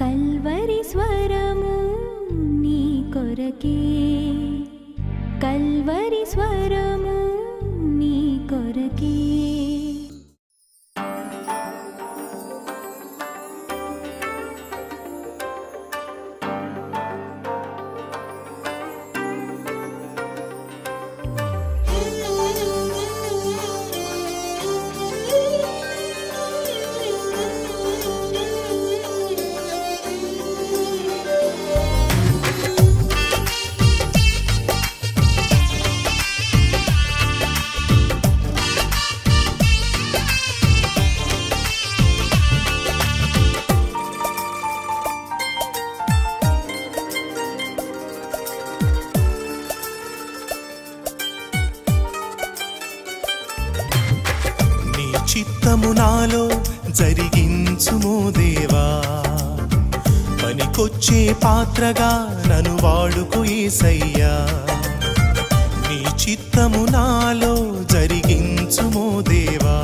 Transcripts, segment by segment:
Calvary స్వరము నీ కొరకే, కల్వరి స్వరము నీ కొరకే. చిత్తము నాలో జరిగించుమో దేవా, పనికొచ్చే పాత్రగా నన్ను వాడుకో యేసయ్యా. నీ చిత్తము నాలో జరిగించుమో దేవా,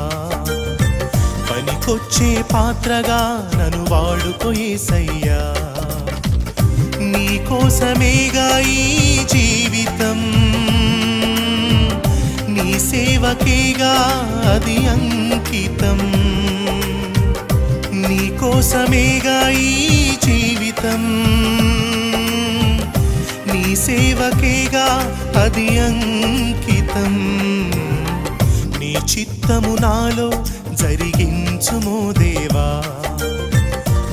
పనికొచ్చే పాత్రగా నన్ను వాడుకో యేసయ్యా. నీ కోసమేగా ఈ జీవితం, నీ సేవకేగా అది అంకితం. నీ కోసమేగా ఈ జీవితం, నీ సేవకేగా అది అంకితం. నీ చిత్తము నాలో జరిగించుమో దేవా,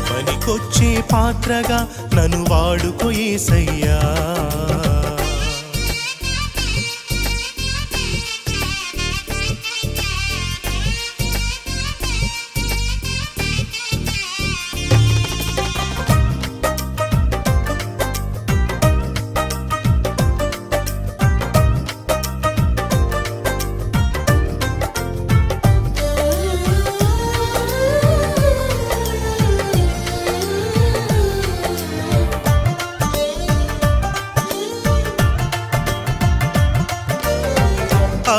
పనికొచ్చే పాత్రగా నన్ను వాడుకో యేసయ్యా.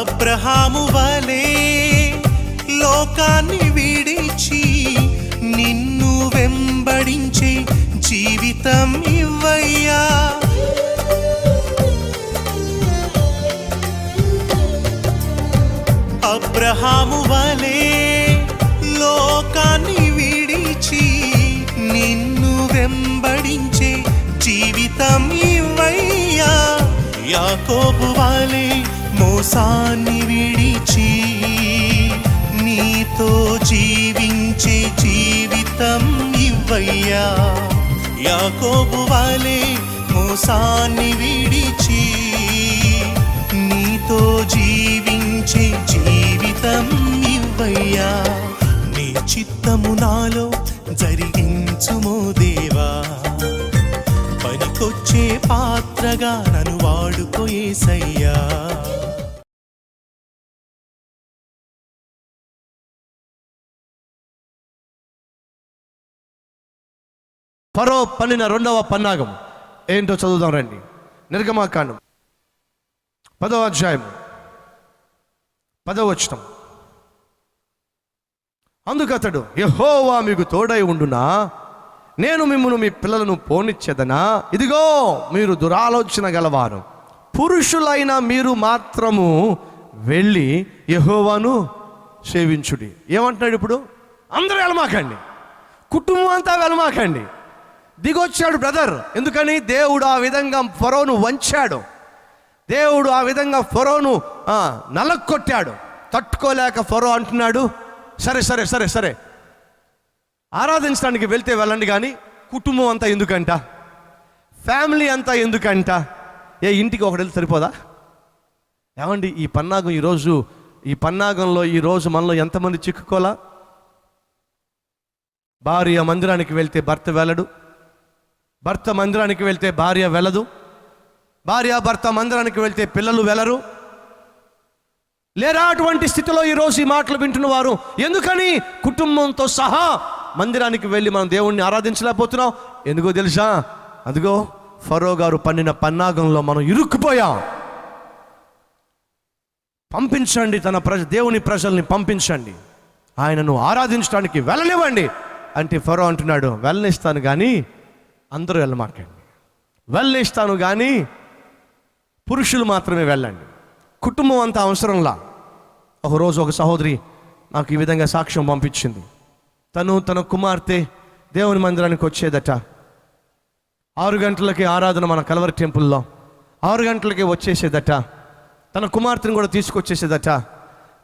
అబ్రహాము వలే లోకాన్ని విడిచి నిన్ను వెంబడించే జీవితం ఇవ్వయ్యా. అబ్రహాము వలే లోకాన్ని విడిచి నిన్ను వెంబడించే జీవితం ఇవ్వయ్యా. యాకోబు వలే మోసాన్ని విడిచి నీతో జీవించే జీవితం ఇవ్వయ్యా. యాకోబు వలే మోసాన్ని విడిచి నీతో జీవించే జీవితం ఇవ్వయ్యా. నీ చిత్తము నాలో జరిగించుమో దేవా, పనికొచ్చే పాత్రగా నన్ను వాడుకో యేసయ్యా. ఫరో పన్నిన రెండవ పన్నాగం ఏంటో చదువుదాం రండి. నిర్గమాకాండం 10వ అధ్యాయం 10వ వచనం. అందుకతడు, యెహోవా మీకు తోడై ఉండునా, నేను మిమ్మును మీ పిల్లలను పోనిచ్చేదనా. ఇదిగో మీరు దురాలోచన గలవారు, పురుషులైన మీరు మాత్రము వెళ్ళి యెహోవాను సేవించుడి. ఏమంటున్నాడు ఇప్పుడు? అందరూ వెళ్ళమాకండి, కుటుంబం అంతా వెళ్ళమాకండి. దిగొచ్చాడు బ్రదర్. ఎందుకని? దేవుడు ఆ విధంగా ఫరోను వంచాడు. దేవుడు ఆ విధంగా ఫరోను నలక్కొట్టాడు. తట్టుకోలేక ఫరో అంటున్నాడు, సరే సరే సరే సరే ఆరాధించడానికి వెళ్తే వెళ్ళండి, కానీ కుటుంబం అంతా ఎందుకంట, ఫ్యామిలీ అంతా ఎందుకంట, ఇంటికి ఒకటి వెళ్తే సరిపోదా? ఏమండి, ఈ పన్నాగంలో ఈరోజు మనలో ఎంతమంది చిక్కుకోలా? భార్య మందిరానికి వెళ్తే భర్త వెళ్ళడు, భర్త మందిరానికి వెళ్తే భార్య వెళ్ళదు, భార్య భర్త మందిరానికి వెళ్తే పిల్లలు వెళ్ళరు. లేరా అటువంటి స్థితిలో ఈరోజు ఈ మాటలు వింటున్న వారు ఎందుకని కుటుంబంతో సహా మందిరానికి వెళ్ళి మనం దేవుణ్ణి ఆరాధించలేకపోతున్నాం? ఎందుకో తెలుసా? అదిగో ఫరో గారు పన్నిన పన్నాగంలో మనం ఇరుక్కుపోయాం. పంపించండి, దేవుని ప్రజల్ని పంపించండి, ఆయనను ఆరాధించడానికి వెళ్ళనివ్వండి అంటే ఫరో అంటున్నాడు, వెళ్ళనిస్తాను కానీ అందరూ వెళ్ళమాకండి, వెళ్ళనిస్తాను కానీ పురుషులు మాత్రమే వెళ్ళండి, కుటుంబం అంతా అవసరంలా. ఒకరోజు ఒక సహోదరి నాకు ఈ విధంగా సాక్ష్యం పంపించింది. తన కుమార్తె దేవుని మందిరానికి వచ్చేదట. 6 గంటలకి ఆరాధన మన కల్వరి టెంపుల్లో, 6 గంటలకి వచ్చేసేదట. తన కుమార్తెను కూడా తీసుకొచ్చేసేదట.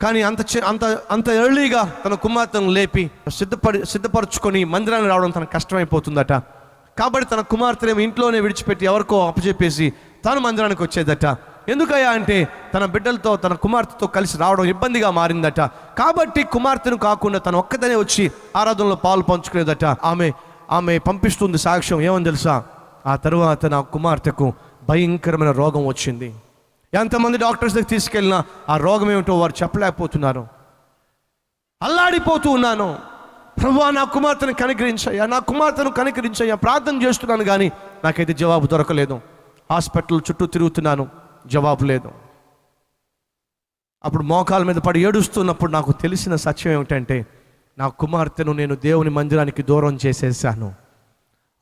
కానీ అంత ఎర్లీగా తన కుమార్తెను లేపి సిద్ధపరచుకొని మందిరానికి రావడం తనకు కష్టమైపోతుందట. కాబట్టి తన కుమార్తెను ఇంట్లోనే విడిచిపెట్టి ఎవరికో అప్పచెప్పేసి తను మందిరానికి వచ్చేదట. ఎందుకయ్యా అంటే తన బిడ్డలతో, తన కుమార్తెతో కలిసి రావడం ఇబ్బందిగా మారిందట. కాబట్టి కుమార్తెను కాకుండా తను ఒక్కదనే వచ్చి ఆరాధనలో పాలు పంచుకునేదట. ఆమె పంపిస్తుంది సాక్ష్యం. ఏమని తెలుసా? ఆ తరువాత నా కుమార్తెకు భయంకరమైన రోగం వచ్చింది. ఎంతమంది డాక్టర్స్ దగ్గర తీసుకెళ్ళినా ఆ రోగం ఏమిటో వారు చెప్పలేకపోతున్నారు. అల్లాడిపోతూ ఉన్నాను. ప్రభువా, నా కుమార్తెను కనికరించయ్యా, నా కుమార్తెను కనికరించయ్యా, ప్రార్థన చేస్తున్నాను కానీ నాకైతే జవాబు దొరకలేదు. హాస్పిటల్ చుట్టూ తిరుగుతున్నాను, జవాబు లేదు. అప్పుడు మోకాల మీద పడి ఏడుస్తున్నప్పుడు నాకు తెలిసిన సత్యం ఏమిటంటే, నా కుమార్తెను నేను దేవుని మందిరానికి దూరం చేసేసాను.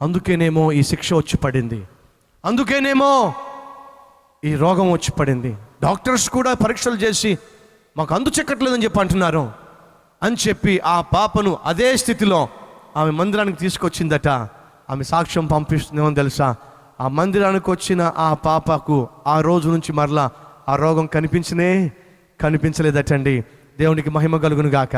అందుకేనేమో ఈ శిక్ష వచ్చి పడింది, అందుకేనేమో ఈ రోగం వచ్చి పడింది. డాక్టర్స్ కూడా పరీక్షలు చేసి మాకు చిక్కట్లేదని చెప్పి అంటున్నారు అని చెప్పి ఆ పాపను అదే స్థితిలో ఆమె మందిరానికి తీసుకొచ్చిందట. ఆమె సాక్ష్యం పంపిస్తుందేమో తెలుసా? ఆ మందిరానికి వచ్చిన ఆ పాపకు ఆ రోజు నుంచి మరలా ఆ రోగం కనిపించలేదటండి. దేవునికి మహిమ కలుగును గాక.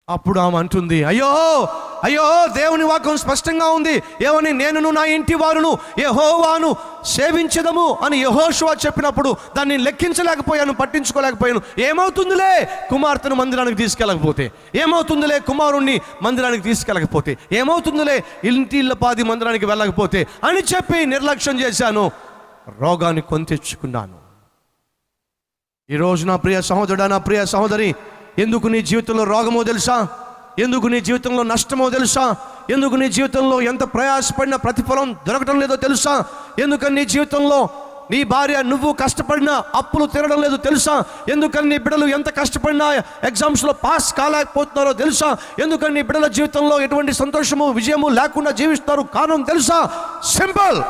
అప్పుడు ఆమె అంటుంది, అయ్యో దేవుని వాక్యం స్పష్టంగా ఉంది. ఏమని? నేనును నా ఇంటి వారును యెహోవాను సేవించదము అని యెహోషువ చెప్పినప్పుడు దాన్ని లెక్కించలేకపోయాను, పట్టించుకోలేకపోయాను. ఏమవుతుందిలే కుమార్తెను మందిరానికి తీసుకెళ్ళకపోతే, ఏమవుతుందిలే కుమారుణ్ణి మందిరానికి తీసుకెళ్ళకపోతే, ఏమవుతుందిలే ఇళ్ళపాది మందిరానికి వెళ్ళకపోతే అని చెప్పి నిర్లక్ష్యం చేశాను. రోగాన్ని కొని తెచ్చుకున్నాను. ఈరోజు నా ప్రియ సహోదరుడా, నా ప్రియ సహోదరి, ఎందుకు నీ జీవితంలో రోగమో తెలుసా? ఎందుకు నీ జీవితంలో నష్టమో తెలుసా? ఎందుకు నీ జీవితంలో ఎంత ప్రయాసపడినా ప్రతిఫలం దొరకడం లేదో తెలుసా? ఎందుకని నీ జీవితంలో నీ భార్య నువ్వు కష్టపడినా అప్పులు తినడం లేదు తెలుసా? ఎందుకని నీ బిడ్డలు ఎంత కష్టపడినా ఎగ్జామ్స్లో పాస్ కాలేకపోతున్నారో తెలుసా? ఎందుకని నీ బిడ్డల జీవితంలో ఎటువంటి సంతోషము విజయము లేకుండా జీవిస్తారు కారణం తెలుసా? సింపుల్.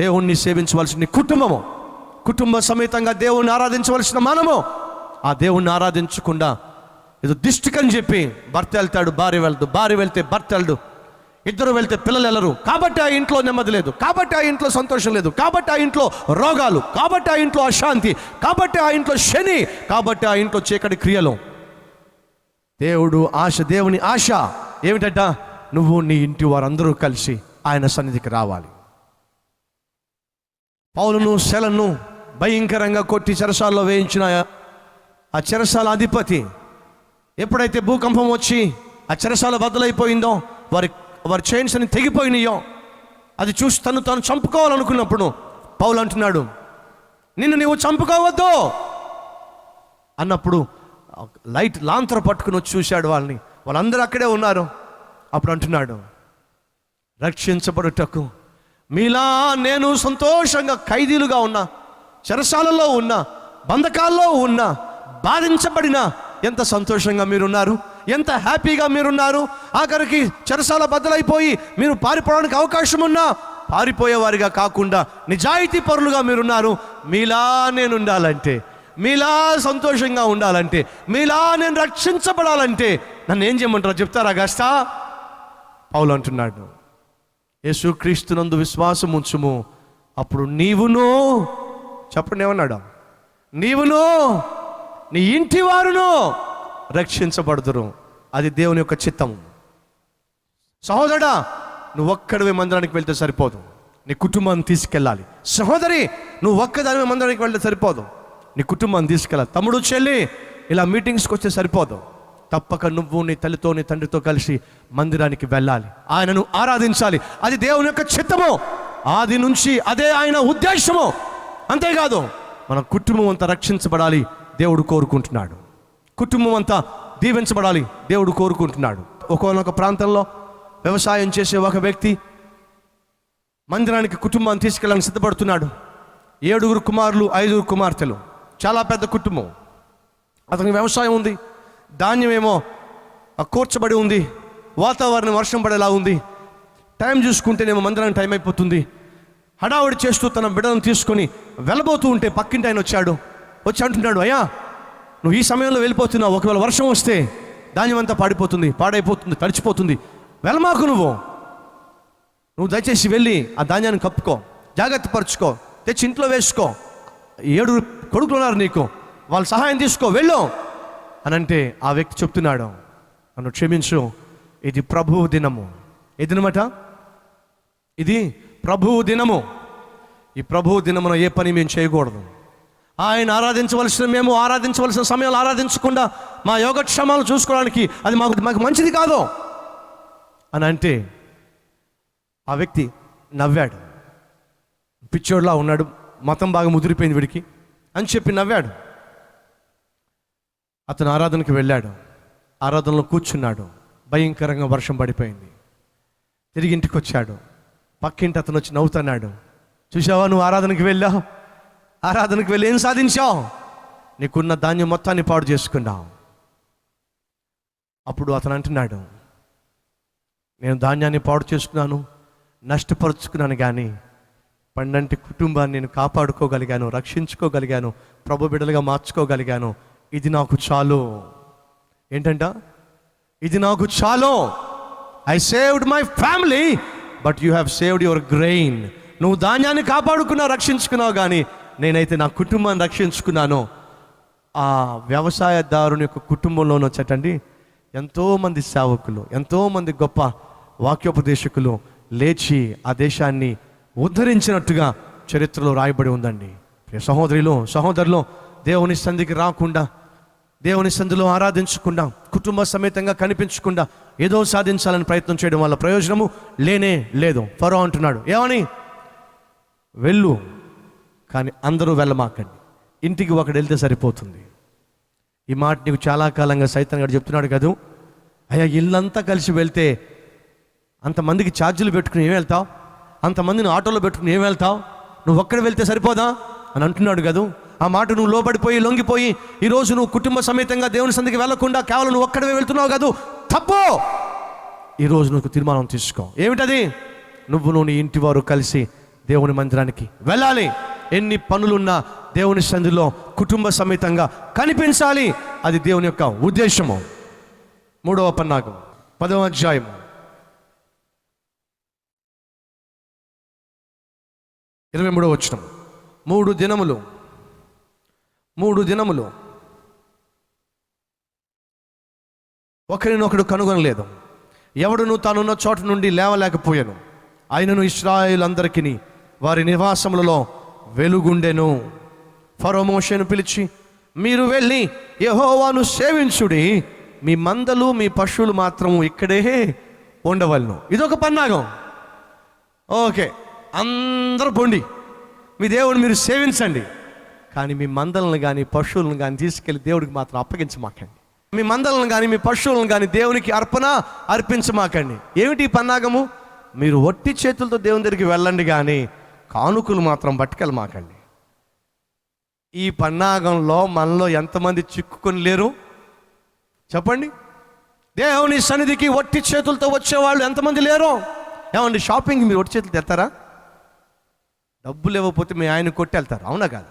దేవుణ్ణి సేవించవలసిన కుటుంబము, కుటుంబ సమేతంగా దేవుణ్ణి ఆరాధించవలసిన మనము, ఆ దేవుణ్ణి ఆరాధించకుండా ఏదో దిష్టికని చెప్పి భర్త వెళ్తాడు, భార్య వెళ్తాడు, భార్య వెళ్తే భర్త వెళ్ళడు, ఇద్దరు వెళ్తే పిల్లలు వెళ్ళరు. కాబట్టి ఆ ఇంట్లో నెమ్మది లేదు, కాబట్టి ఆ ఇంట్లో సంతోషం లేదు, కాబట్టి ఆ ఇంట్లో రోగాలు, కాబట్టి ఆ ఇంట్లో అశాంతి, కాబట్టి ఆ ఇంట్లో శని, కాబట్టి ఆ ఇంట్లో చీకటి క్రియలు. దేవుని ఆశ ఏమిటంట? నువ్వు నీ ఇంటి వారందరూ కలిసి ఆయన సన్నిధికి రావాలి. పౌలును శీలను భయంకరంగా కొట్టి చెరసాల్లో వేయించిన ఆ చెరసాల అధిపతి ఎప్పుడైతే భూకంపం వచ్చి ఆ చెరసాల బద్దలైపోయిందో, వారి చైన్స్ అని తెగిపోయినాయో, అది చూసి తను చంపుకోవాలనుకున్నప్పుడు పౌలు అంటున్నాడు, నిన్ను నీవు చంపుకోవద్దు అన్నప్పుడు లైట్ లాంతర పట్టుకుని వచ్చి చూశాడు వాళ్ళని. వాళ్ళందరూ అక్కడే ఉన్నారు. అప్పుడు అంటున్నాడు, రక్షించబడుటకు మీలా నేను సంతోషంగా ఖైదీలుగా ఉన్నా, చెరసాలలో ఉన్నా, బంధకాల్లో ఉన్నా, బాధించబడినా ఎంత సంతోషంగా మీరున్నారు, ఎంత హ్యాపీగా మీరున్నారు. ఆఖరికి చెరసాల బద్దలైపోయి మీరు పారిపోవడానికి అవకాశం ఉన్నా పారిపోయేవారిగా కాకుండా నిజాయితీ పరులుగా మీరున్నారు. మీలా నేను ఉండాలంటే, మీలా సంతోషంగా ఉండాలంటే, మీలా నేను రక్షించబడాలంటే నన్ను ఏం చేయమంటారో చెప్తారా కాస్త? పౌలు అంటున్నాడు, యేసుక్రీస్తునందు విశ్వాసం ఉంచుము, అప్పుడు నీవును, చెప్పండి ఏమన్నాడు, నీవును నీ ఇంటి వారును రక్షించబడుదురు. అది దేవుని యొక్క చిత్తము. సహోదరుడా, నువ్వు ఒక్కడివే మందిరానికి వెళ్తే సరిపోదు, నీ కుటుంబాన్ని తీసుకెళ్ళాలి. సహోదరి, నువ్వు ఒక్కదానివే మందిరానికి వెళ్తే సరిపోదు, నీ కుటుంబాన్ని తీసుకెళ్ళాలి. తమ్ముడు, చెల్లి, ఇలా మీటింగ్స్కి వస్తే సరిపోదు. తప్పక నువ్వు నీ తల్లితో నీ తండ్రితో కలిసి మందిరానికి వెళ్ళాలి, ఆయనను ఆరాధించాలి. అది దేవుని యొక్క చిత్తము. ఆది నుంచి అదే ఆయన ఉద్దేశము. అంతేకాదు మన కుటుంబం అంతా రక్షించబడాలి, దేవుడు కోరుకుంటున్నాడు. కుటుంబం అంతా దీవించబడాలి, దేవుడు కోరుకుంటున్నాడు. ఒక్కొక్క ప్రాంతంలో వ్యవసాయం చేసే ఒక వ్యక్తి మందిరానికి కుటుంబాన్ని తీసుకెళ్ళడానికి సిద్ధపడుతున్నాడు. 7 కుమారులు 5 కుమార్తెలు, చాలా పెద్ద కుటుంబం. అతనికి వ్యవసాయం ఉంది, ధాన్యం ఏమో కూర్చబడి ఉంది, వాతావరణం వర్షం పడేలా ఉంది. టైం చూసుకుంటేనేమో మందిరానికి టైం అయిపోతుంది. హడావుడి చేస్తూ తన బిడ్డలను తీసుకొని వెళ్ళబోతూ ఉంటే పక్కింటి ఆయన వచ్చి అంటున్నాడు, అయ్యా నువ్వు ఈ సమయంలో వెళ్ళిపోతున్నావు, ఒకవేళ వర్షం వస్తే ధాన్యం అంతా పాడైపోతుంది, తడిచిపోతుంది, వెళ్ళమాకు, నువ్వు దయచేసి వెళ్ళి ఆ ధాన్యాన్ని కప్పుకో, జాగ్రత్త పరుచుకో, తెచ్చి ఇంట్లో వేసుకో, 7 కొడుకులు ఉన్నారు నీకు, వాళ్ళ సహాయం తీసుకో, వెళ్ళు అని అంటే ఆ వ్యక్తి చెప్తున్నాడు, నన్ను క్షమించు, ఇది ప్రభువు దినము. ఏ దినమట? ఇది ప్రభువు దినము. ఈ ప్రభువు దినమున ఏ పని మేము చేయకూడదు. ఆయన మేము ఆరాధించవలసిన సమయంలో ఆరాధించకుండా మా యోగక్షేమాలు చూసుకోవడానికి అది మాకు మంచిది కాదు అని అంటే ఆ వ్యక్తి నవ్వాడు. పిచ్చోడ్లా ఉన్నాడు, మతం బాగా ముదిరిపోయింది వీడికి అని చెప్పి నవ్వాడు. అతను ఆరాధనకు వెళ్ళాడు, ఆరాధనలో కూర్చున్నాడు. భయంకరంగా వర్షం పడిపోయింది. తిరిగి ఇంటికి వచ్చాడు. పక్కింటి అతను వచ్చి నవ్వుతున్నాడు, చూసావా నువ్వు ఆరాధనకి వెళ్ళి ఏం సాధించావు? నీకున్న ధాన్యం మొత్తాన్ని పాడు చేసుకున్నావు. అప్పుడు అతను అంటున్నాడు, నేను ధాన్యాన్ని పాడు చేసుకున్నాను, నష్టపరుచుకున్నాను, కానీ పండంటి కుటుంబాన్ని నేను కాపాడుకోగలిగాను, రక్షించుకోగలిగాను, ప్రభు బిడ్డలుగా మార్చుకోగలిగాను. ఇది నాకు చాలు. ఏంటంట? ఇది నాకు చాలు. I saved my family but you have saved your grain. నువ్వు ధాన్యాన్ని కాపాడుకున్నావు, రక్షించుకున్నావు, కానీ నేనైతే నా కుటుంబాన్ని రక్షించుకున్నాను. ఆ వ్యవసాయదారుని యొక్క కుటుంబంలోనే వచ్చేటండి ఎంతోమంది సేవకులు, ఎంతోమంది గొప్ప వాక్యోపదేశకులు లేచి ఆ దేశాన్ని ఉద్ధరించినట్టుగా చరిత్రలో రాయబడి ఉందండి. సహోదరులు, దేవుని సంధికి రాకుండా, దేవుని సంధిలో ఆరాధించకుండా, కుటుంబ సమేతంగా కనిపించకుండా ఏదో సాధించాలని ప్రయత్నం చేయడం వల్ల ప్రయోజనము లేనే లేదు. ఫరో అంటున్నాడు, ఏమని? వెళ్ళు, కానీ అందరూ వెళ్ళమాకండి, ఇంటికి ఒకడు వెళ్తే సరిపోతుంది. ఈ మాట నీకు చాలా కాలంగా సైతాన్ గారు చెప్తున్నాడు కదా. అయ్యా ఇల్లంతా కలిసి వెళ్తే అంతమందికి ఛార్జీలు పెట్టుకుని ఏం వెళ్తావు, అంతమందిని ఆటోలో పెట్టుకుని ఏం వెళ్తావు, నువ్వు ఒక్కడ వెళ్తే సరిపోదా అని అంటున్నాడు కదా. ఆ మాట నువ్వు లోబడిపోయి లొంగిపోయి ఈరోజు నువ్వు కుటుంబ సమేతంగా దేవుని సంధికి వెళ్లకుండా కేవలం నువ్వు ఒక్కడవే వెళ్తున్నావు కాదు, తప్పు. ఈరోజు నువ్వు తీర్మానం తీసుకో. ఏమిటది? నువ్వు నీ ఇంటి వారు కలిసి దేవుని మందిరానికి వెళ్ళాలి. ఎన్ని పనులున్నా దేవుని సంధిలో కుటుంబ సమేతంగా కనిపించాలి. అది దేవుని యొక్క ఉద్దేశము. 3వ పన్నాగం 10వ అధ్యాయం 23వ వచనం. 3 దినములు ఒకరినొకడు కనుగొనలేదు, ఎవడును తానున్న చోట నుండి లేవలేకపోయాను. ఆయనను ఇశ్రాయేలులందరికీ వారి నివాసములలో వెలుగుండెను. ఫరో మోషేను పిలిచి, మీరు వెళ్ళి యెహోవాను సేవించుడి, మీ మందలు మీ పశువులు మాత్రం ఇక్కడే ఉండవలను. ఇదొక పన్నాగం. ఓకే, అందరూ పొండి, మీ దేవుని మీరు సేవించండి, కానీ మీ మందలను కానీ పశువులను కానీ తీసుకెళ్ళి దేవుడికి మాత్రం అప్పగించమాకండి. మీ మందలను కానీ మీ పశువులను కానీ దేవునికి అర్పించమాకండి. ఏమిటి ఈ పన్నాగము? మీరు ఒట్టి చేతులతో దేవుని దగ్గరికి వెళ్ళండి, కానీ కానుకలు మాత్రం పట్టుకెళ్ళమాకండి. ఈ పన్నాగంలో మనలో ఎంతమంది చిక్కుకొని లేరు చెప్పండి? దేవుని సన్నిధికి ఒట్టి చేతులతో వచ్చేవాళ్ళు ఎంతమంది లేరు? ఏమండి, షాపింగ్ మీరు ఒట్టి చేతులతో వెళ్తారా? డబ్బులు ఇవ్వకపోతే మీ ఆయన కొట్టి వెళ్తారు, అవునా కాదు?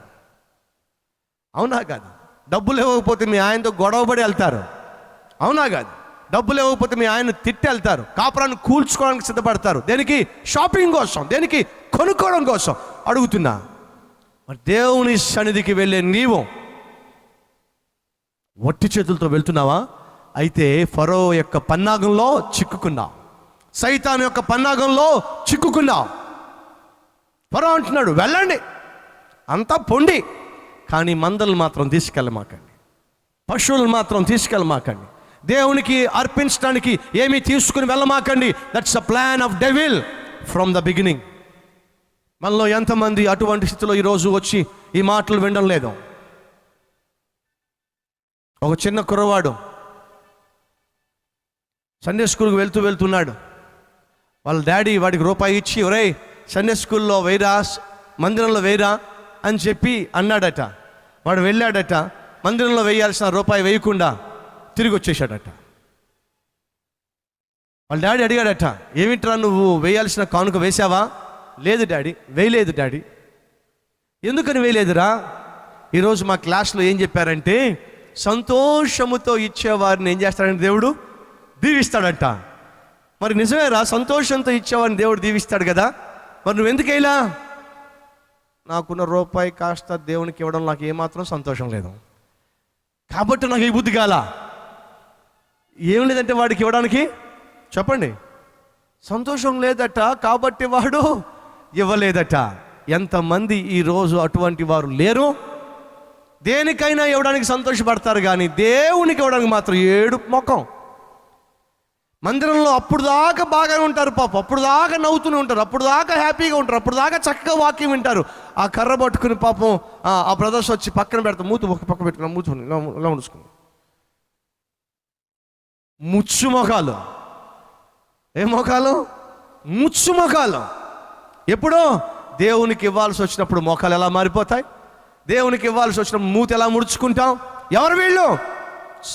డబ్బులు ఇవ్వకపోతే మీ ఆయనతో గొడవపడి వెళ్తారు, అవునా కాదు? డబ్బులు ఇవ్వకపోతే మీ ఆయన తిట్టి వెళ్తారు, కాపురాన్ని కూల్చుకోవడానికి సిద్ధపడతారు. దేనికి? షాపింగ్ కోసం, దేనికి? కొనుక్కోవడం కోసం. అడుగుతున్నా, మరి దేవుని సన్నిధికి వెళ్ళే నీవు ఒట్టి చేతులతో వెళ్తున్నావా? అయితే ఫరో యొక్క పన్నాగంలో చిక్కుకున్నావు, సైతాను యొక్క పన్నాగంలో చిక్కుకున్నావు. ఫరో అంటున్నాడు, వెళ్ళండి, అంతా పొండి, కానీ మందలు మాత్రం తీసుకెళ్ళమాకండి, పశువులు మాత్రం తీసుకెళ్ళమాకండి, దేవునికి అర్పించడానికి ఏమీ తీసుకుని వెళ్ళమాకండి. That's a plan of devil from the beginning. మనలో ఎంతమంది అటువంటి స్థితిలో ఈరోజు వచ్చి ఈ మాటలు వినడం లేదు? ఒక చిన్న కుర్రవాడు సండే స్కూల్కి వెళ్తున్నాడు. వాళ్ళ డాడీ వాడికి రూపాయి ఇచ్చి, ఒరేయ్ సండే స్కూల్లో వేయరా, మందిరంలో వేయరా అని చెప్పి అన్నాడట. వాడు వెళ్ళాడట, మందిరంలో వేయాల్సిన రూపాయి వేయకుండా తిరిగి వచ్చేసాడట. వాళ్ళ డాడీ అడిగాడట, ఏమిట్రా నువ్వు వేయాల్సిన కానుక వేసావా? లేదు డాడీ, వేయలేదు డాడీ. ఎందుకని వేయలేదురా? ఈరోజు మా క్లాస్లో ఏం చెప్పారంటే, సంతోషముతో ఇచ్చేవారిని ఏం చేస్తాడంటే దేవుడు దీవిస్తాడంట. మరి నిజమేరా, సంతోషంతో ఇచ్చేవారిని దేవుడు దీవిస్తాడు కదా, మరి నువ్వు ఎందుకు వేయలా? నాకున్న రూపాయి కాస్త దేవునికి ఇవ్వడం నాకు ఏమాత్రం సంతోషం లేదు, కాబట్టి నాకు ఈ బుద్ధి కాల. ఏం లేదంటే వాడికి ఇవ్వడానికి చెప్పండి, సంతోషం లేదట, కాబట్టి వాడు ఇవ్వలేదట. ఎంతమంది ఈరోజు అటువంటి వారు లేరు? దేనికైనా ఇవ్వడానికి సంతోషపడతారు, కానీ దేవునికి ఇవ్వడానికి మాత్రం ఏడుపు ముఖం. మందిరంలో అప్పుడు దాకా బాగానే ఉంటారు పాపం, అప్పుడు దాకా నవ్వుతూనే ఉంటారు, అప్పుడు దాకా హ్యాపీగా ఉంటారు, అప్పుడు దాకా చక్కగా వాక్యం వింటారు. ఆ కర్ర పట్టుకుని పాపం ఆ బ్రదర్స్ వచ్చి పక్కన పెడతారు, మూతు ఒక పక్క పెట్టుకుని మూతుని ఇలా ఉంచుకుని ముచ్చు మొఖాలు. ఏ మొఖాలు? ముచ్చు మొఖాలు. ఎప్పుడో దేవునికి ఇవ్వాల్సి వచ్చినప్పుడు మొఖాలు ఎలా మారిపోతాయి? దేవునికి ఇవ్వాల్సి వచ్చినప్పుడు మూతి ఎలా ముడుచుకుంటాం? ఎవరు వీళ్ళు?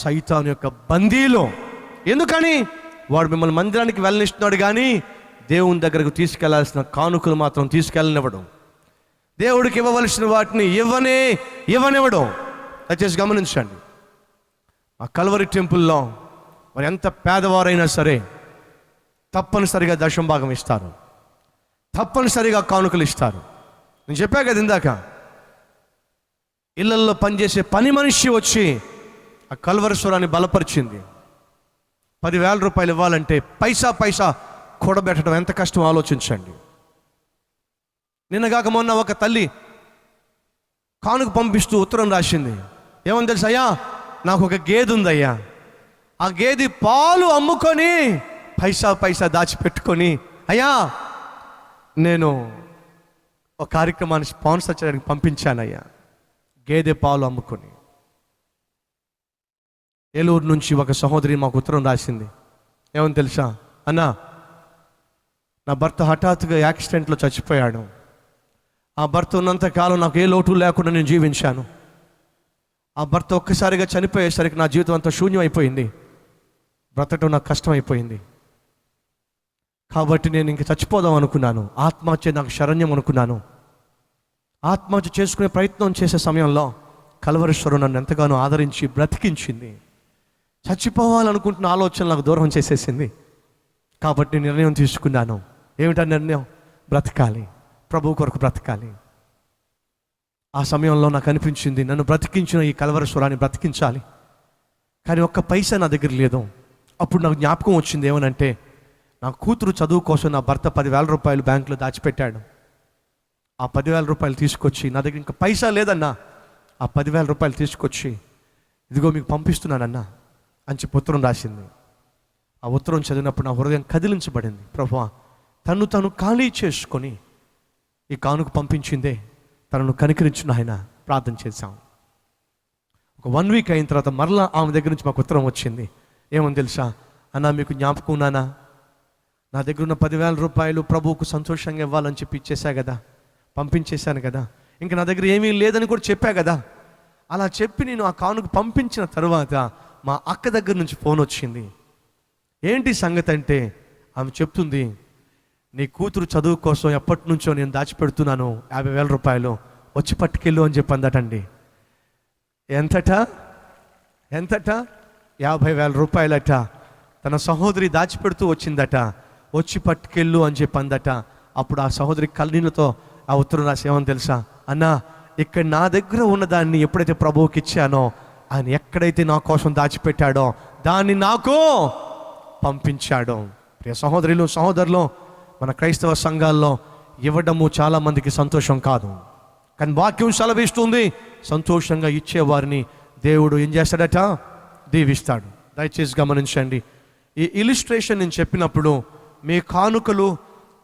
సైతాను యొక్క బందీలు. ఎందుకని? వాడు మిమ్మల్ని మందిరానికి వెళ్ళనిస్తున్నాడు, కానీ దేవుని దగ్గరకు తీసుకెళ్లాల్సిన కానుకలు మాత్రం తీసుకెళ్ళనివ్వడం, దేవుడికి ఇవ్వవలసిన వాటిని ఇవ్వనివ్వడం. దయచేసి గమనించండి. ఆ కల్వరి టెంపుల్లో మరి ఎంత పేదవారైనా సరే తప్పనిసరిగా దశమ భాగం ఇస్తారు, తప్పనిసరిగా కానుకలు ఇస్తారు. నేను చెప్పా కదా ఇందాక, ఇళ్లల్లో పనిచేసే పని మనిషి వచ్చి ఆ కల్వరేశ్వరాన్ని బలపరిచింది. 10,000 రూపాయలు ఇవ్వాలంటే పైసా కూడబెట్టడం ఎంత కష్టం ఆలోచించండి. నిన్నగాక మొన్న ఒక తల్లి కానుక పంపిస్తూ ఉత్తరం రాసింది. ఏమని తెలుసు? అయ్యా, నాకు ఒక గేదె ఉందయ్యా, ఆ గేదె పాలు అమ్ముకొని పైసా దాచిపెట్టుకొని, అయ్యా నేను ఒక కార్యక్రమాన్ని స్పాన్సర్ చేయడానికి పంపించానయ్యా. గేదె పాలు అమ్ముకొని. ఏలూరు నుంచి ఒక సహోదరి మాకు ఉత్తరం రాసింది. ఏమని తెలుసా? అన్నా, నా భర్త హఠాత్తుగా యాక్సిడెంట్లో చచ్చిపోయాడు. ఆ భర్త ఉన్నంతకాలం నాకు ఏ లోటు లేకుండా నేను జీవించాను. ఆ భర్త ఒక్కసారిగా చనిపోయేసరికి నా జీవితం అంతా శూన్యం అయిపోయింది, బ్రతకడం నాకు కష్టం అయిపోయింది. కాబట్టి నేను ఇంక చచ్చిపోదాం అనుకున్నాను. ఆత్మహత్య నాకు శరణ్యం అనుకున్నాను. ఆత్మహత్య చేసుకునే ప్రయత్నం చేసే సమయంలో కల్వరేశ్వరం నన్ను ఎంతగానో ఆదరించి బ్రతికించింది. చచ్చిపోవాలనుకుంటున్న ఆలోచన నాకు దూరం చేసేసింది. కాబట్టి నిర్ణయం తీసుకున్నాను. ఏమిటా నిర్ణయం? బ్రతకాలి, ప్రభు కొరకు బ్రతకాలి. ఆ సమయంలో నాకు అనిపించింది, నన్ను బ్రతికించిన ఈ కల్వరేశ్వరాన్ని బ్రతికించాలి, కానీ ఒక్క పైసా నా దగ్గర లేదు. అప్పుడు నాకు జ్ఞాపకం వచ్చింది. ఏమనంటే, నా కూతురు చదువు కోసం నా భర్త 10,000 రూపాయలు బ్యాంకులో దాచిపెట్టాడు. ఆ 10,000 రూపాయలు తీసుకొచ్చి, నా దగ్గర ఇంకా పైసా లేదన్నా, ఆ 10,000 రూపాయలు తీసుకొచ్చి ఇదిగో మీకు పంపిస్తున్నానన్నా అని చెప్పి ఉత్తరం రాసింది. ఆ ఉత్తరం చదివినప్పుడు నా హృదయం కదిలించబడింది. ప్రభువా, తను ఖాళీ చేసుకొని ఈ కానుక పంపించిందే, తనను కనికరించిన ఆయన ప్రార్థన చేశాం. ఒక 1 వీక్ అయిన తర్వాత మరలా ఆమె దగ్గర నుంచి మాకు ఉత్తరం వచ్చింది. ఏమని తెలుసా? అన్నా, మీకు జ్ఞాపకం ఉన్నానా? నా దగ్గర ఉన్న 10,000 రూపాయలు ప్రభువుకు సంతోషంగా ఇవ్వాలని చెప్పి ఇచ్చేసా కదా, పంపించేశాను కదా, ఇంకా నా దగ్గర ఏమీ లేదని కూడా చెప్పా కదా. అలా చెప్పి నేను ఆ కానుక పంపించిన తర్వాత మా అక్క దగ్గర నుంచి ఫోన్ వచ్చింది. ఏంటి సంగతి అంటే, ఆమె చెప్తుంది, నీ కూతురు చదువు కోసం ఎప్పటి నుంచో నేను దాచిపెడుతున్నాను 50,000 రూపాయలు, వచ్చి పట్టుకెళ్ళు అని చెప్పి అందటండి. ఎంతట 50,000 రూపాయలట. తన సహోదరి దాచిపెడుతూ వచ్చిందట, వచ్చి పట్టుకెళ్ళు అని చెప్పి అందట. అప్పుడు ఆ సహోదరి కన్నీళ్లతో ఆ ఉత్తరం రాసి ఏమని తెలుసా? అన్నా, ఇక్కడ నా దగ్గర ఉన్నదాన్ని ఎప్పుడైతే ప్రభువుకి ఇచ్చానో, ఆయన ఎక్కడైతే నా కోసం దాచిపెట్టాడో దాన్ని నాకు పంపించాడు. ప్రియ సహోదరులు, మన క్రైస్తవ సంఘాల్లో ఇవ్వడము చాలా మందికి సంతోషం కాదు, కానీ వాక్యం సెలవిస్తుంది, సంతోషంగా ఇచ్చేవారిని దేవుడు ఏం చేస్తాడట? దీవిస్తాడు. దయచేసి గమనించండి. ఈ ఇలిస్ట్రేషన్ నేను చెప్పినప్పుడు మీ కానుకలు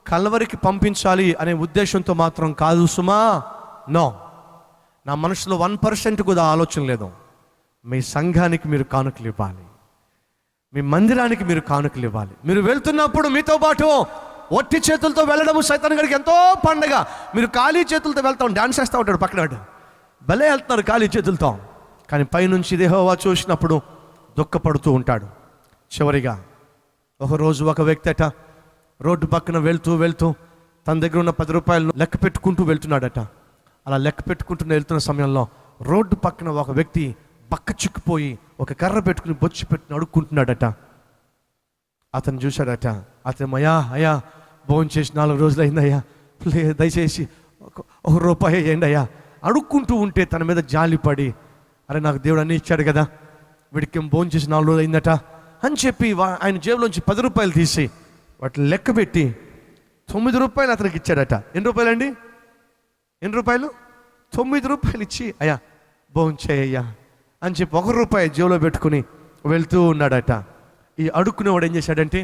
కల్వరికి పంపించాలి అనే ఉద్దేశంతో మాత్రం కాదు సుమా. నో, నా మనసులో 1% కూడా ఆలోచన లేదు. మీ సంఘానికి మీరు కానుకలు ఇవ్వాలి, మీ మందిరానికి మీరు కానుకలు ఇవ్వాలి. మీరు వెళ్తున్నప్పుడు మీతో పాటు ఒట్టి చేతులతో వెళ్ళడము సైతాన్ గారికి ఎంతో పండగ. మీరు ఖాళీ చేతులతో వెళ్తాం, డాన్స్ చేస్తూ ఉంటాడు పక్కన, భలే వెళ్తున్నారు ఖాళీ చేతులతో. కానీ పైనుంచి యెహోవా చూసినప్పుడు దుఃఖపడుతూ ఉంటాడు. చివరిగా ఒకరోజు ఒక వ్యక్తి అట రోడ్డు పక్కన వెళ్తూ తన దగ్గర ఉన్న 10 రూపాయలను లెక్క పెట్టుకుంటూ వెళ్తున్నాడట. అలా లెక్క పెట్టుకుంటూ వెళ్తున్న సమయంలో రోడ్డు పక్కన ఒక వ్యక్తి పక్క చిక్కిపోయి ఒక కర్ర పెట్టుకుని బొచ్చి పెట్టుకుని అడుక్కుంటున్నాడట. అతను చూశాడట. అతను అయ్యా భోజనం చేసి 4 రోజులు అయిందయ్యా, దయచేసి 1 రూపాయి వేయండి అయ్యా అడుక్కుంటూ ఉంటే తన మీద జాలిపడి, అరే నాకు దేవుడు అన్నీ ఇచ్చాడు కదా, వీడికి భోజనం చేసి 4 రోజులు అయిందట అని చెప్పి ఆయన జేబులోంచి 10 రూపాయలు తీసి వాటిని లెక్క పెట్టి 9 రూపాయలు అతనికి ఇచ్చాడట. ఎన్ని రూపాయలండి? ఎన్ని రూపాయలు? 9 రూపాయలు ఇచ్చి అయ్యా భోజనం చేయయ్యా అని చెప్పి 1 రూపాయి జేబులో పెట్టుకుని వెళ్తూ ఉన్నాడట. ఈ అడుక్కునేవాడు ఏం చేశాడంటే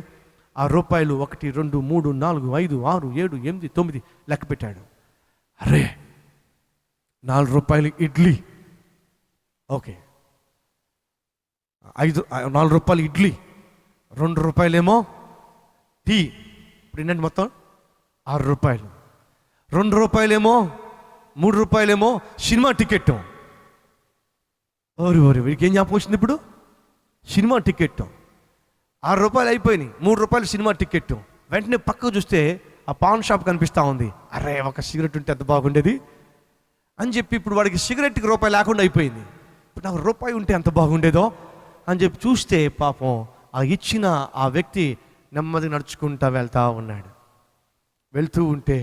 ఆ రూపాయలు 1 2 3 4 5 6 7 8 9 లెక్క పెట్టాడు. అరే 4 రూపాయలు ఇడ్లీ, ఓకే 4 రూపాయలు ఇడ్లీ, 2 రూపాయలేమో టీ, ఇప్పుడు ఏంటంటే మొత్తం 6 రూపాయలు, 2 రూపాయలేమో 3 రూపాయలేమో సినిమా టికెట్. వీడికి ఏం జ్ఞాపకం వచ్చింది ఇప్పుడు? సినిమా టికెట్ 6 రూపాయలు అయిపోయినాయి, 3 రూపాయలు సినిమా టికెట్. వెంటనే పక్కకు చూస్తే ఆ పాన్ షాప్ కనిపిస్తూ ఉంది. అరే ఒక సిగరెట్ ఉంటే ఎంత బాగుండేది అని చెప్పి ఇప్పుడు వాడికి సిగరెట్కి రూపాయి లేకుండా అయిపోయింది. ఇప్పుడు నాకు రూపాయి ఉంటే ఎంత బాగుండేదో అని చెప్పి చూస్తే పాపం ఆ ఇచ్చిన ఆ వ్యక్తి నెమ్మదిగా నడుచుకుంటా వెళ్తూ ఉన్నాడు. వెళ్తూ ఉంటే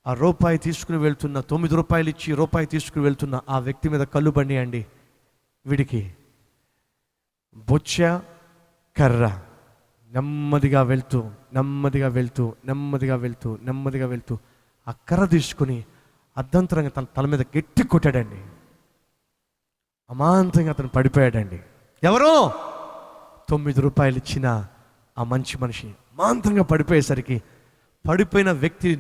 ఆ రూపాయి తీసుకుని వెళ్తున్న 9 రూపాయలు ఇచ్చి రూపాయి తీసుకుని వెళ్తున్న ఆ వ్యక్తి మీద కళ్ళు బండి అండి. వీడికి బొచ్చ కర్ర నెమ్మదిగా వెళ్తూ ఆ కర్ర తీసుకుని అర్ధంతరంగా తన తల మీద గట్టి కొట్టాడండి. అమాంతంగా అతను పడిపోయాడండి. ఎవరో 9 రూపాయలు ఇచ్చిన ఆ మంచి మనిషి అమాంతంగా పడిపోయేసరికి పడిపోయిన వ్యక్తి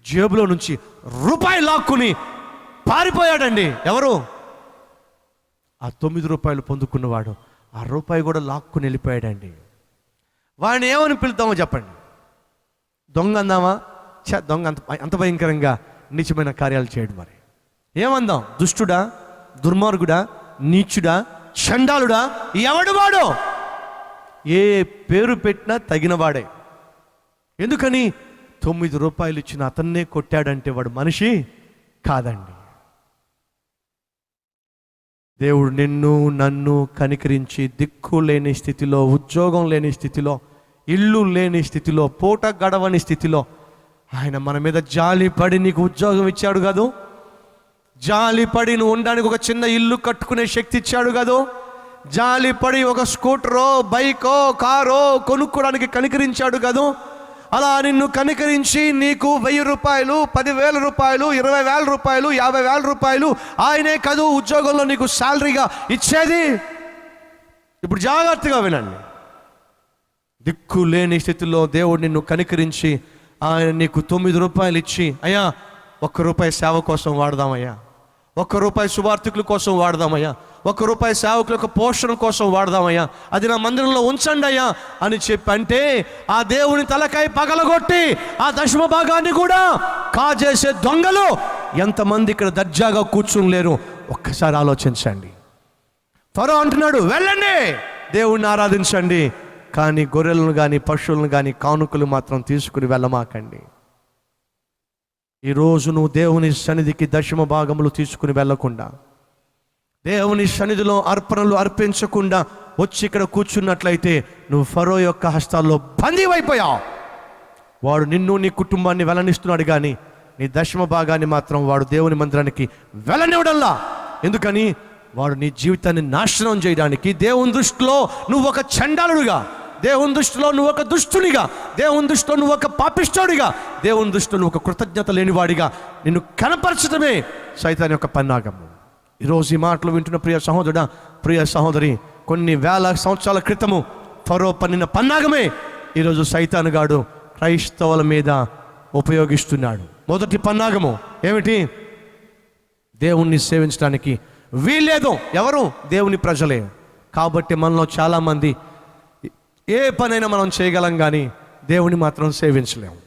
జేబులో నుంచి రూపాయి లాక్కుని పారిపోయాడండి. ఎవరు? ఆ 9 రూపాయలు పొందుకున్నవాడు ఆ రూపాయి కూడా లాక్కుని వెళ్ళిపోయాడండి. వాడిని ఏమని పిలుద్దామో చెప్పండి? దొంగ అందామా? దొంగ అంత భయంకరంగా నీచమైన కార్యాలు చేయడు. మరి ఏమందాం? దుష్టుడా, దుర్మార్గుడా, నీచుడా, చండాలుడా, ఎవడు వాడు? ఏ పేరు పెట్టినా తగినవాడే. ఎందుకని 9 రూపాయలు ఇచ్చిన అతన్నే కొట్టాడంటే వాడు మనిషి కాదండి. దేవుడు నిన్ను నన్ను కనికరించి దిక్కు లేని స్థితిలో, ఉద్యోగం లేని స్థితిలో, ఇల్లు లేని స్థితిలో, పూట గడవని స్థితిలో ఆయన మన మీద జాలిపడి నీకు ఉద్యోగం ఇచ్చాడు కాదు, జాలిపడి నువ్వు ఉండడానికి ఒక చిన్న ఇల్లు కట్టుకునే శక్తి ఇచ్చాడు కాదు, జాలిపడి ఒక స్కూటరో బైకో కారో కొనుక్కోవడానికి కనికరించాడు కాదు. అలా నిన్ను కనికరించి నీకు 1000 రూపాయలు, 10,000 రూపాయలు, 20,000 రూపాయలు, 50,000 రూపాయలు ఆయనే కాదు ఉద్యోగంలో నీకు శాలరీగా ఇచ్చేది. ఇప్పుడు జాగ్రత్తగా వినండి. దిక్కు లేని స్థితిలో దేవుడు నిన్ను కనికరించి ఆయన నీకు 9 రూపాయలు ఇచ్చి, అయ్యా 1 రూపాయి సేవ కోసం వాడదామయ్యా, 1 రూపాయి సువార్థికుల కోసం వాడదామయ్యా, 1 రూపాయి సేవకుల యొక్క పోషణ కోసం వాడదామయ్యా, అది నా మందిరంలో ఉంచండి అయ్యా అని చెప్పి అంటే ఆ దేవుని తలకాయ పగలగొట్టి ఆ దశమ భాగాన్ని కూడా కాజేసే దొంగలు ఎంతమంది ఇక్కడ దర్జాగా కూర్చుని లేరు? ఒక్కసారి ఆలోచించండి. ఫరో అంటున్నాడు వెళ్ళండి దేవుణ్ణి ఆరాధించండి, కానీ గొర్రెలను కానీ పశువులను కానీ కానుకలు మాత్రం తీసుకుని వెళ్ళమాకండి. ఈరోజు నువ్వు దేవుని సన్నిధికి దశమ భాగములు తీసుకుని వెళ్ళకుండా, దేవుని సన్నిధిలో అర్పణలు అర్పించకుండా వచ్చి ఇక్కడ కూర్చున్నట్లయితే నువ్వు ఫరో యొక్క హస్తాల్లో బందీవైపోయావు. వాడు నిన్ను నీ కుటుంబాన్ని వెళ్ళనిస్తున్నాడు, కానీ నీ దశమ భాగాన్ని మాత్రం వాడు దేవుని మందిరానికి వెళ్ళనివ్వడంలా. ఎందుకని? వాడు నీ జీవితాన్ని నాశనం చేయడానికి. దేవుని దృష్టిలో నువ్వు ఒక చండాలుడుగా, దేవుని దృష్టిలో నువ్వు ఒక దుష్టునిగా, దేవుని దృష్టిలో నువ్వు ఒక పాపిష్టోడిగా, దేవుని దృష్టిలో నువ్వు ఒక కృతజ్ఞత లేనివాడిగా నిన్ను కనపరచడమే సైతాన్ యొక్క పన్నాగము. ఈరోజు ఈ మాటలు వింటున్న ప్రియ సహోదరుడా, ప్రియ సహోదరి, కొన్ని వేల సంవత్సరాల క్రితము ఫరో పన్నిన పన్నాగమే ఈరోజు సైతాను గాడు క్రైస్తవుల మీద ఉపయోగిస్తున్నాడు. మొదటి పన్నాగము ఏమిటి? దేవుణ్ణి సేవించడానికి వీల్లేదు. ఎవరు? దేవుని ప్రజలే. కాబట్టి మనలో చాలామంది ఏ పనైనా మనం చేయగలం, కానీ దేవుని మాత్రం సేవించలేము.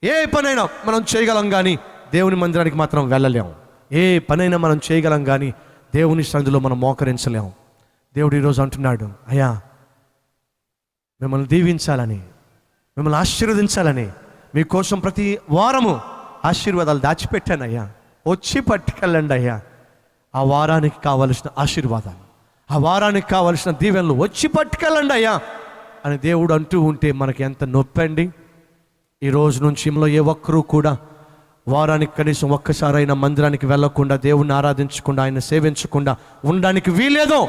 ఏ పనైనా మనం చేయగలం కానీ దేవుని మందిరానికి మాత్రం వెళ్ళలేము. ఏ పనైనా మనం చేయగలం కానీ దేవుని సన్నిధిలో మనం మోకరించలేము. దేవుడు ఈరోజు అంటున్నాడు, అయ్యా మిమ్మల్ని దీవించాలని, మిమ్మల్ని ఆశీర్వదించాలని మీకోసం ప్రతి వారము ఆశీర్వాదాలు దాచిపెట్టానయ్యా, వచ్చి పట్టుకెళ్ళండి అయ్యా. ఆ వారానికి కావలసిన ఆశీర్వాదాలు, ఆ వారానికి కావలసిన దీవెనలు వచ్చి పట్టుకెళ్ళండి అయ్యా అని దేవుడు అంటూ ఉంటే మనకి ఎంత నొప్పండి. ఈ రోజు నుంచి ఏ ఒక్కరూ కూడా వారానికి కనీసం ఒక్కసారైనా మందిరానికి వెళ్ళకుండా, దేవుణ్ణి ఆరాధించకుండా, ఆయన సేవించకుండా ఉండడానికి వీలేదో.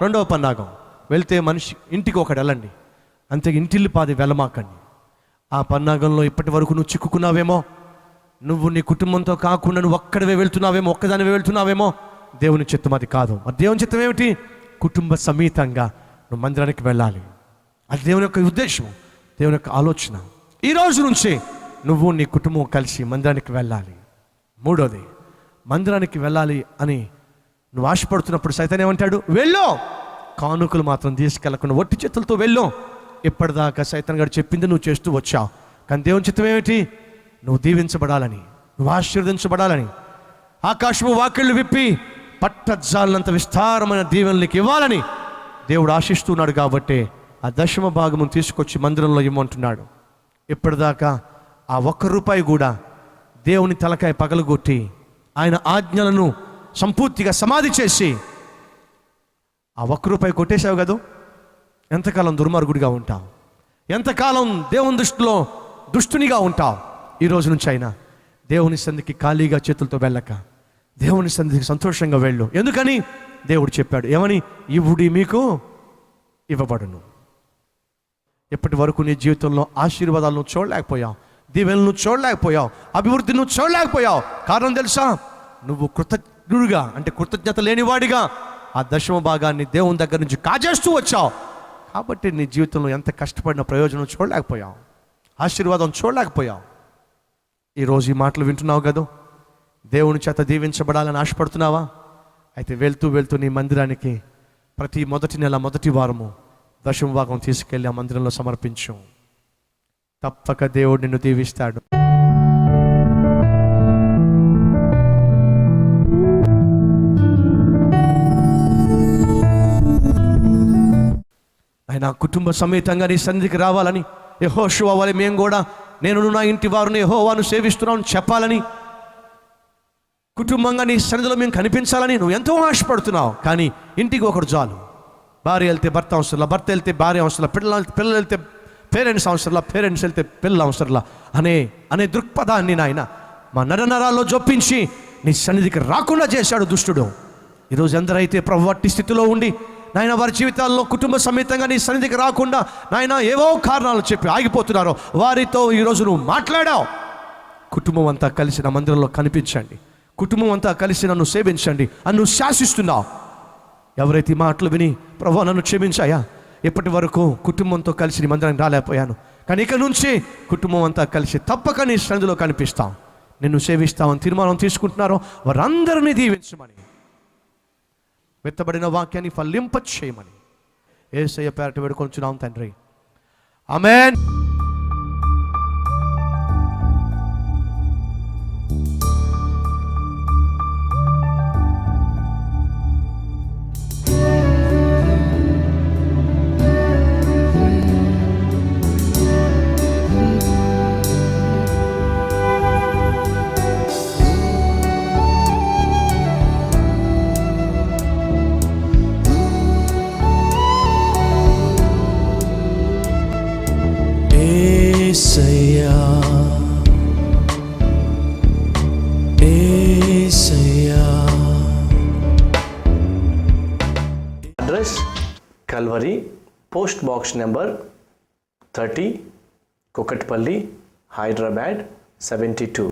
రెండవ పన్నాగం, వెళ్తే మనిషి ఇంటికి ఒకటి వెళ్ళండి, అంతే, ఇంటిల్లి పాది వెళ్ళమాకండి. ఆ పన్నాగంలో ఇప్పటి వరకు నువ్వు చిక్కుకున్నావేమో, నువ్వు నీ కుటుంబంతో కాకుండా నువ్వు ఒక్కడివే వెళ్తున్నావేమో, ఒక్కదానివే వెళ్తున్నావేమో. దేవుని చిత్తం అది కాదు. మరి దేవుని చిత్తం ఏమిటి? కుటుంబ సమేతంగా నువ్వు మందిరానికి వెళ్ళాలి. అది దేవుని యొక్క ఉద్దేశం, దేవుని యొక్క ఆలోచన. ఈ రోజు నుంచి నువ్వు నీ కుటుంబం కలిసి మందిరానికి వెళ్ళాలి. మూడోది, మందిరానికి వెళ్ళాలి అని నువ్వు ఆశపడుతున్నప్పుడు సైతాన్ ఏమంటాడు? వెళ్ళు, కానుకలు మాత్రం తీసుకెళ్ళకుండా ఒట్టి చేతులతో వెళ్ళు. ఇప్పటిదాకా సైతాన్ గారు చెప్పింది నువ్వు చేస్తూ వచ్చావు, కానీ దేవుని చిత్తం ఏమిటి? నువ్వు దీవించబడాలని, నువ్వు ఆశీర్వదించబడాలని, ఆకాశము వాకిళ్ళు విప్పి పట్టజాలంత విస్తారమైన దీవెనలకు ఇవ్వాలని దేవుడు ఆశిస్తున్నాడు. కాబట్టి ఆ దశమ భాగమును తీసుకొచ్చి మందిరంలో ఇవ్వమంటున్నాడు. ఇప్పటిదాకా ఆ ₹1 కూడా దేవుని తలకాయ పగలగొట్టి ఆయన ఆజ్ఞలను సంపూర్తిగా సమాధి చేసి ఆ ₹1 కొట్టేశావు కదా, ఎంతకాలం దుర్మార్గుడిగా ఉంటావు? ఎంతకాలం దేవుని దృష్టిలో దుష్టునిగా ఉంటావు? ఈ రోజు నుంచి అయినా దేవుని సన్నిధికి ఖాళీగా చేతులతో వెళ్ళక దేవుని సన్నిధికి సంతోషంగా వెళ్ళు. ఎందుకని? దేవుడు చెప్పాడు, ఏమని? ఇవుడి మీకు ఇవ్వబడును. ఇప్పటి వరకు నీ జీవితంలో ఆశీర్వాదాలను చూడలేకపోయావు, దీవెనలను చూడలేకపోయావు, అభివృద్ధిని చూడలేకపోయావు. కారణం తెలుసా? నువ్వు కృతజ్ఞుడిగా, అంటే కృతజ్ఞత లేనివాడిగా ఆ దశమ భాగాన్ని దేవుని దగ్గర నుంచి కాజేస్తూ వచ్చావు. కాబట్టి నీ జీవితంలో ఎంత కష్టపడిన ప్రయోజనం చూడలేకపోయావు, ఆశీర్వాదం చూడలేకపోయావు. ఈరోజు ఈ మాటలు వింటున్నావు కదా, దేవుని చేత దీవించబడాలని ఆశపడుతున్నావా? అయితే వెళ్తూ వెళ్తూ నీ మందిరానికి ప్రతి మొదటి నెల మొదటి వారము దశమ భాగం తీసుకెళ్ళి ఆ మందిరంలో సమర్పించు. తప్పక దేవుడు నిన్ను దీవిస్తాడు. ఆయన కుటుంబ సమేతంగా నీ సన్నిధికి రావాలని, యెహోషువ వలె మేము కూడా నేను నా ఇంటి వారిని యెహోవాను సేవిస్తున్నాను చెప్పాలని, కుటుంబంగా నీ సన్నిధిలో మేము కనిపించాలని నువ్వు ఎంతో ఆశపడుతున్నావు. కానీ ఇంటికి ఒకడు చాలు. భార్య వెళ్తే భర్త అవసరంలా, భర్త వెళ్తే భార్య అవసరంలా, పిల్లలు వెళ్తే పేరెంట్స్ అవసరంలా, పేరెంట్స్ వెళ్తే పిల్లలు అవసరంలా అనే దృక్పథాన్ని నాయన మా నరనరాల్లో జొప్పించి నీ సన్నిధికి రాకుండా చేశాడు దుష్టుడు. ఈరోజు ఎందరైతే ప్రభు అట్టి స్థితిలో ఉండి నాయన వారి జీవితాల్లో కుటుంబ సమేతంగా నీ సన్నిధికి రాకుండా నాయన ఏవో కారణాలు చెప్పి ఆగిపోతున్నారో వారితో ఈరోజు నువ్వు మాట్లాడావు. కుటుంబం అంతా కలిసి నా మందిరంలో కనిపించండి, కుటుంబం అంతా కలిసి నన్ను సేవించండి అని నువ్వు శాసిస్తున్నావు. ఎవరైతే ఈ మాటలు విని ప్రభు నన్ను క్షమించాయా, ఇప్పటి వరకు కుటుంబంతో కలిసి నీ మందిరానికి రాలేకపోయాను, కానీ ఇక నుంచి కుటుంబం అంతా కలిసి తప్పక నీ సన్నిధిలో కనిపిస్తాం, నిన్ను సేవిస్తామని తీర్మానం తీసుకుంటున్నారో వారందరినీ దీవించమని, విత్తబడిన వాక్యాన్ని ఫలింప చేయమని యేసయ్య పేరట వేడుకొంచున్నాం తండ్రి. ఆమేన్. Address Calvary, post box number 30, Kukatpally, Hyderabad 72.